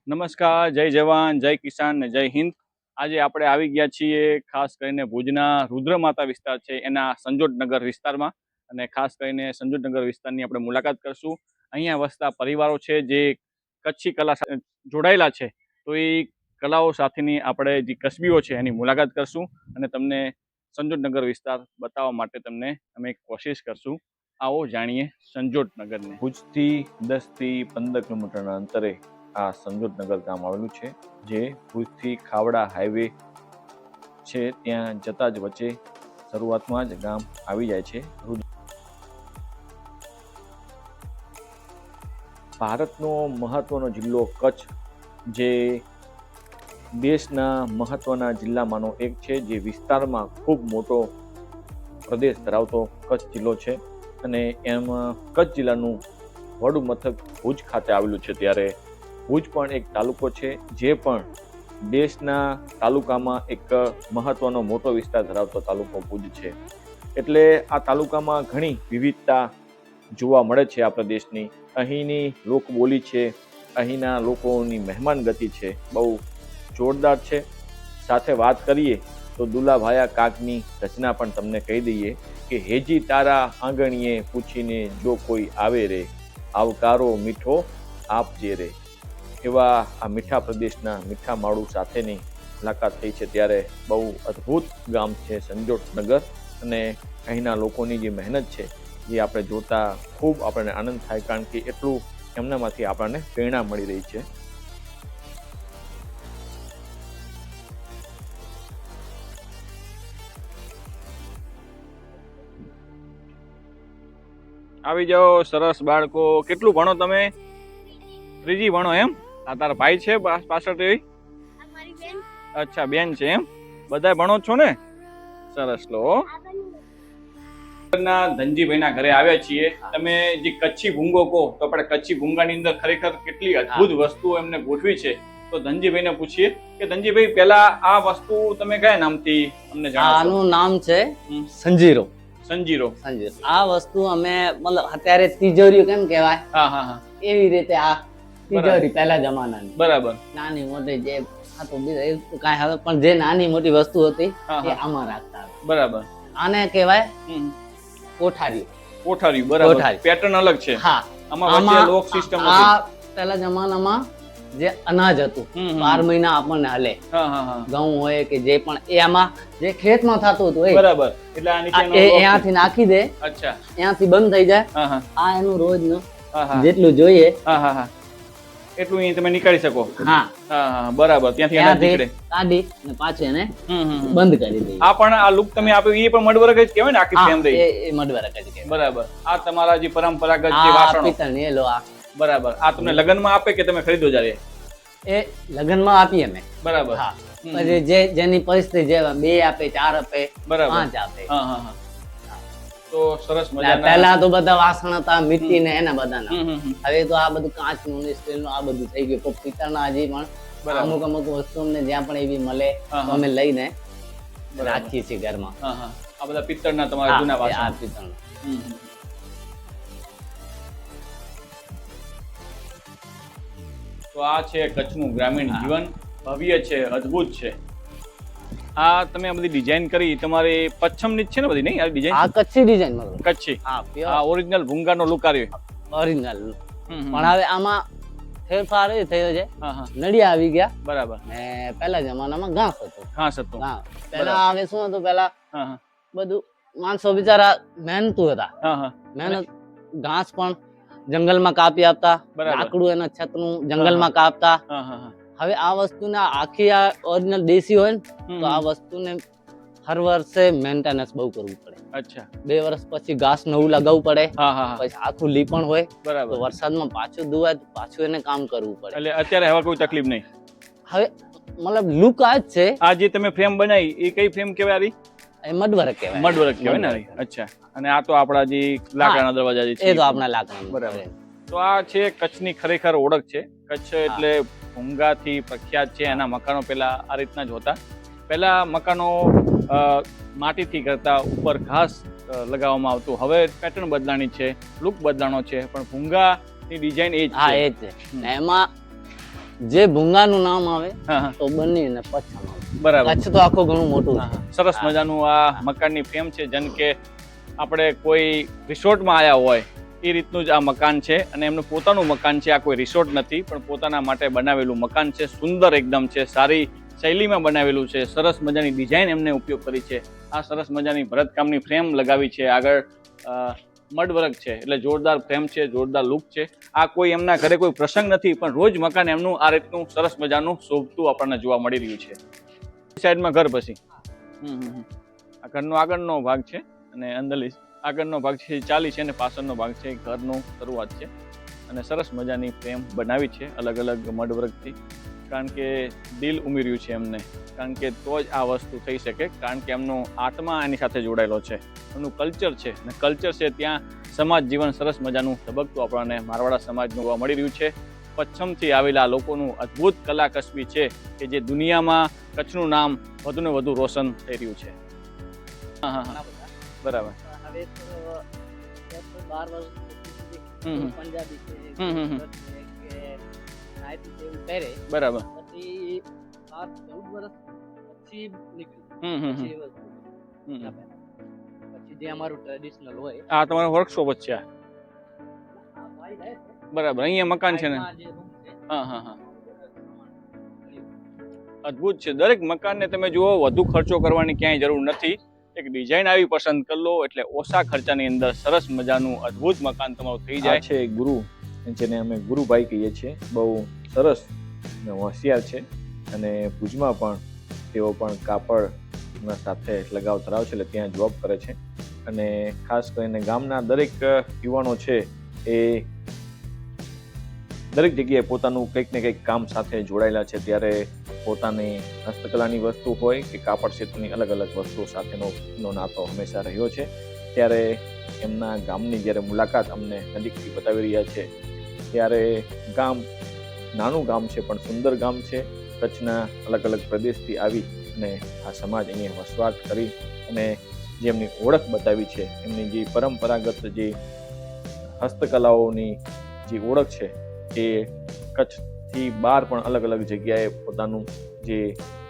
નમસ્કાર, જય જવાન, જય કિસાન ને જય હિન્દ. આજે આપણે આવી ગયા છીએ ખાસ કરીને ભુજના રુદ્રમાતા વિસ્તાર છે એના સંજોટનગર વિસ્તારમાં, અને ખાસ કરીને સંજોટનગર વિસ્તારની આપણે મુલાકાત કરશું. અહીંયા વસતા પરિવારો છે જે કચ્છી કલા સાથે જોડાયેલા છે, તો એ કલાઓ સાથેની આપણે જે કસબીઓ છે એની મુલાકાત કરશું અને તમને સંજોટનગર વિસ્તાર બતાવવા માટે તમને અમે કોશિશ કરશું. આવો જાણીએ સંજોટનગરને. ભુજથી 10 થી 15 કિલોમીટરના અંતરે આ સંજોટનગર ગામ આવેલું છે, જે ભુજથી ખાવડા હાઈવે છે ત્યાં જતા જ વચ્ચે શરૂઆતમાં જ ગામ આવી જાય છે. ભારતનો મહત્વનો જિલ્લો કચ્છ, જે દેશના મહત્વના જિલ્લામાંનો એક છે, જે વિસ્તારમાં ખૂબ મોટો પ્રદેશ ધરાવતો કચ્છ જિલ્લો છે. અને એમાં કચ્છ જિલ્લાનું વડું મથક ભુજ ખાતે આવેલું છે. ત્યારે ભુજ પણ એક તાલુકો છે, જે પણ દેશના તાલુકામાં એક મહત્વનો મોટો વિસ્તાર ધરાવતો તાલુકો ભુજ છે. એટલે આ તાલુકામાં ઘણી વિવિધતા જોવા મળે છે. આ પ્રદેશની અહીંની લોકબોલી છે, અહીંના લોકોની મહેમાન ગતિ છે, બહુ જોરદાર છે. સાથે વાત કરીએ તો દુલાભાયા કાકની રચના પણ તમને કહી દઈએ કે હેજી તારા આંગણીએ પૂછીને જો કોઈ આવે રે, આવકારો મીઠો આપજે રે. એવા આ મીઠા પ્રદેશના મીઠા માળુ સાથેની મુલાકાત થઈ છે. ત્યારે બહુ અદ્ભુત ગામ છે સંજોટનગર, અને અહીંના લોકોની જે મહેનત છે એ આપણે જોતા ખૂબ આપણને આનંદ થાય, કારણ કે એટલું એમનામાંથી આપણને પ્રેરણા મળી રહી છે. આવી જાઓ, સરસ બાળકો. કેટલું ભણો તમે? 3જી ભણો એમ? આ તારા ભાઈ છે પાછળ? અચ્છા, બેન છે એમ? બધા ભણો છો ને? સરસ. લો, ધનજીભાઈ ના ઘરે આવ્યા છીએ. તમે જે કચ્છી ભૂંગો કહો તો આપણે કચ્છી ભૂંગાની અંદર ખરેખર કેટલી અદ્ભુત વસ્તુઓ એમને ગોઠવી છે. તો ધનજીભાઈ ને પૂછીએ કે ધનજીભાઈ, પેલા આ વસ્તુ તમે કયા નામથી અમને જાણો છો? આનું નામ છે સંજીરો. સંજીરો. આ વસ્તુ અમે મતલબ અત્યારે તિજોરી કેમ કહેવાય, હા હા હા, એવી રીતે આ તિજોરી પહેલા જમાનાની. બરાબર. નાની મોટી જે કાંઈ હવે પણ જે નાની મોટી વસ્તુ હતી એ આમાં રાખતા. બરાબર. આને કહેવાય કોઠારી. કોઠારી, બરાબર. પેટર્ન અલગ છે. હા, આમાં લોક સિસ્ટમ હતી. આ પહેલા જમાનામાં જે અનાજ હતું 12 મહિના આપણને હલે, ઘઉં હોય કે જે પણ એ આમાં જે ખેતમાં થતું હતું, બરાબર. એટલે આ નીચેનો અહીંયાથી નાખી દે. અચ્છા, અહીંયાથી બંધ થઈ જાય. આ એનું રોજનું જેટલું જોઈએ એટલું અહીં તમે નીકાળી શકો. હા હા, બરાબર. ત્યાંથી અનાજ નીકળે, કાઢી અને પાછું એને બંધ કરી દઈએ. આ પણ આ લુક તમે આપ્યો એ પણ મડવરક જ કહેવાય ને? આખી સેમ રહી. એ મડવરક જ કહેવાય. બરાબર. આ તમારા જે પરંપરાગત જે વાસણો, પિત્તળની એ લો. આ બરાબર. આ તમને લગનમાં આપે કે તમે ખરીદો જ્યારે? એ લગનમાં આપીએ અમે. બરાબર. હા, પછી જેની પરિસ્થિતિ જેવા 2 આપે, 4 આપે, 5 આપે. હા હા હા. તો સરસ મજાના. પહેલા તો બધા વાસણ હતા મિટ્ટી ને એના બધાના. હવે તો આ બધું કાચનું ને સ્ટીલનું આ બધું થઈ ગયું. પણ પિત્તળના હજી પણ અમુક વસ્તુ અમને જ્યાં પણ એવી મળે તો અમે લઈને રાખીએ છીએ ઘરમાં. આ બધા પિત્તળના તમારા જૂના વાસણ. આ પિત્તળના. તો આ છે કચ્છનું ગ્રામીણ જીવન. ભવ્ય છે, અદ્ભુત છે. આ તમે આ બધી ડિઝાઇન કરી તમારી પચ્છમની જ છે ને બધી? નહીં, આ ડિઝાઇન આ કચ્છી ડિઝાઇન મતલબ કચ્છી. હા, આ ઓરિજિનલ ભૂંગાનો લુક આવ્યો. ઓરિજિનલ. પણ હવે આમાં ફેરફાર એ થયો છે, નળિયા આવી ગયા. બરાબર. ને પહેલા જમાનામાં ઘાસ હતું. ઘાસ હતું. હા, પહેલા હવે શું હતું, પહેલા બધું માણસો બિચારા મહેનતુ હતા. મહેનત. ઘાસ પણ જંગલમાં કાપી આપતા, લાકડું એના છતનું જંગલમાં કાપતા. હવે આ વસ્તુને આખી આ ઓરિજિનલ દેશી હોય ને તો આ વસ્તુને હર વર્ષે મેન્ટેનન્સ બહુ કરવું પડે. અચ્છા. 2 વર્ષ પછી ઘાસ નવું લગાવવું પડે. પછી આખું લીપણ હોય. બરાબર. તો વરસાદમાં પાછું ધોવાય તો પાછું એને કામ કરવું પડે. એટલે અત્યારે હવે કોઈ તકલીફ નહીં. હવે મતલબ લુક આ જ છે. આ જે તમે ફ્રેમ બનાવી એ કઈ ફ્રેમ કહેવાય? એ મડવરક કહેવાય. મડવરક કહેવાય ને? અચ્છા. અને આ તો આપણા જે લાકડાના દરવાજા છે એ તો આપણા લાકડાના. બરાબર. તો આ છે કચ્છની ખરેખર ઓળખ છે. કચ્છ એટલે ભૂંગાથી પ્રખ્યાત છે. એના મકાનો પેલા આ રીતના જ હોતા. પહેલા મકાનો માટીથી કરતા, ઉપર ઘાસ લગાવવામાં આવતું. હવે પેટર્ન બદલાણી છે, લુક બદલાણો છે, પણ ભૂંગાની ડિઝાઇન એ જ છે. હા, એ જ છે. એમાં જે ભૂંગાનું નામ આવે હા હા તો બની અને પચ્છમ આવે. બરાબર. કચ્છ તો આખું ઘણું મોટું છે. સરસ મજાનું આ મકાનની ફ્રેમ છે, જેમ કે આપણે કોઈ રિસોર્ટમાં આવ્યા હોય એ રીતનું જ આ મકાન છે, અને એમનું પોતાનું મકાન છે. આ કોઈ રિસોર્ટ નથી, પણ પોતાના માટે બનાવેલું મકાન છે. સુંદર એકદમ છે, સારી શૈલીમાં બનાવેલું છે. સરસ મજાની ડિઝાઇન એમને ઉપયોગ કરી છે. આ સરસ મજાની ભરતકામની ફ્રેમ લગાવી છે. આગળ મડવર્ક છે, એટલે જોરદાર ફ્રેમ છે, જોરદાર લુક છે. આ કોઈ એમના ઘરે કોઈ પ્રસંગ નથી, પણ રોજ મકાન એમનું આ રીતનું સરસ મજાનું શોભતું આપણને જોવા મળી રહ્યું છે. સાઈડમાં ઘર પછી આ ઘરનો આગળનો ભાગ છે, અને અંદરલી આગળનો ભાગ છે ચાલી છે, અને પાછળનો ભાગ છે ઘરનું શરૂઆત છે. અને સરસ મજાની ફ્રેમ બનાવી છે અલગ અલગ મડવર્કથી, કારણ કે દિલ ઉમેર્યું છે એમને, કારણ કે તો જ આ વસ્તુ થઈ શકે, કારણ કે એમનો આત્મા એની સાથે જોડાયેલો છે, એમનું કલ્ચર છે, અને કલ્ચર છે ત્યાં સમાજ જીવન સરસ મજાનું ધબકતું આપણને મારવાડા સમાજનું જોવા મળી રહ્યું છે. પશ્ચિમથી આવેલા લોકોનું અદ્ભુત કલા કસબી છે, કે જે દુનિયામાં કચ્છનું નામ વધુ ને વધુ રોશન થઈ રહ્યું છે. હા હા હા બરાબર. હવે તો 12 વર્ષ પંજાબી છે કે આઈટી જેવું કરે. બરાબર. પછી 14 વર્ષ પછી નીકળ્યું પછી જે અમારું ટ્રેડિશનલ હોય. આ તમારો વર્કશોપ જ છે. બરાબર. અહીંયા મકાન છે ને. હા હા હા અદ્ભુત છે. દરેક મકાનને તમે જુઓ, વધુ ખર્ચો કરવાની ક્યાંય જરૂર નથી. એક ડિઝાઇન આવી પસંદ કરી લો એટલે ઓછા ખર્ચાની અંદર સરસ મજાનું અદ્ભુત મકાન તમારું થઈ જાય છે. ગુરુ, જેને અમે ગુરુભાઈ કહીએ છીએ, બહુ સરસ અને હોશિયાર છે, અને ભુજમાં પણ તેઓ પણ કાપડના સાથે લગાવ ધરાવે છે, એટલે ત્યાં જોબ કરે છે. અને ખાસ કરીને ગામના દરેક યુવાનો છે એ દરેક જગ્યાએ પોતાનું કંઈક ને કંઈક કામ સાથે જોડાયેલા છે. ત્યારે પોતાની હસ્તકલાની વસ્તુ હોય કે કાપડ ક્ષેત્રની અલગ અલગ વસ્તુઓ સાથેનો નાતો હંમેશા રહ્યો છે. ત્યારે એમના ગામની જ્યારે મુલાકાત અમને નજીકથી બતાવી રહ્યા છે, ત્યારે ગામ નાનું ગામ છે, પણ સુંદર ગામ છે. કચ્છના અલગ અલગ પ્રદેશથી આવી અને આ સમાજ અહીંયા વસવાટ કરી અને જે એમની ઓળખ બતાવી છે, એમની જે પરંપરાગત જે હસ્તકલાઓની જે ઓળખ છે, એ કચ્છથી બહાર પણ અલગ અલગ જગ્યાએ પોતાનું જે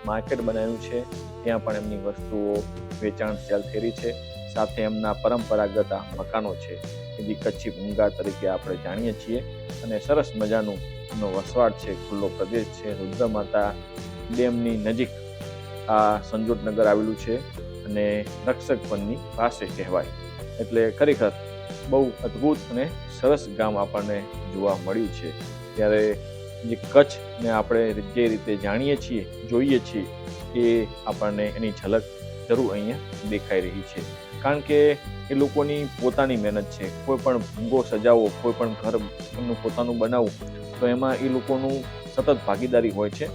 માર્કેટ બનાવ્યું છે, ત્યાં પણ એમની વસ્તુઓ વેચાણ સેલ થઈ રહી છે. સાથે એમના પરંપરાગત આ મકાનો છે, એ જે કચ્છી ભૂંગા તરીકે આપણે જાણીએ છીએ, અને સરસ મજાનું એમનો વસવાટ છે, ખુલ્લો પ્રદેશ છે. રુદ્રમાતા ડેમની નજીક આ સંજોટનગર આવેલું છે, અને રક્ષક વનની પાસે કહેવાય. એટલે ખરેખર બહુ અદ્ભુત અને સરસ ગામ આપણને જોવા મળ્યું છે. ત્યારે જે કચ્છને આપણે જે રીતે જાણીએ છીએ, જોઈએ છીએ, એ આપણને એની ઝલક જરૂર અહીંયા દેખાઈ રહી છે. કારણ કે એ લોકોની પોતાની મહેનત છે. કોઈ પણ ભૂંગો સજાવવો, કોઈ પણ ઘર એમનું પોતાનું બનાવવું, તો એમાં એ લોકોનું સતત ભાગીદારી હોય છે.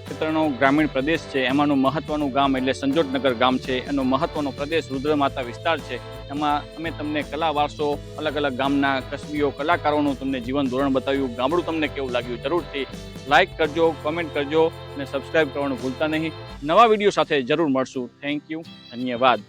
ક્ષેત્રનો ગ્રામીણ પ્રદેશ છે, એમાંનું મહત્વનું ગામ એટલે સંજોટનગર ગામ છે. એનો મહત્વનો પ્રદેશ રુદ્રમાતા વિસ્તાર છે. એમાં અમે તમને કલા વારસો, અલગ અલગ ગામના કસબીઓ, કલાકારોનું તમને જીવન ધોરણ બતાવ્યું. ગામડું તમને કેવું લાગ્યું જરૂરથી લાઇક કરજો, કમેન્ટ કરજો, અને સબસ્ક્રાઇબ કરવાનું ભૂલતા નહીં. નવા વિડીયો સાથે જરૂર મળશું. થેન્ક યુ, ધન્યવાદ.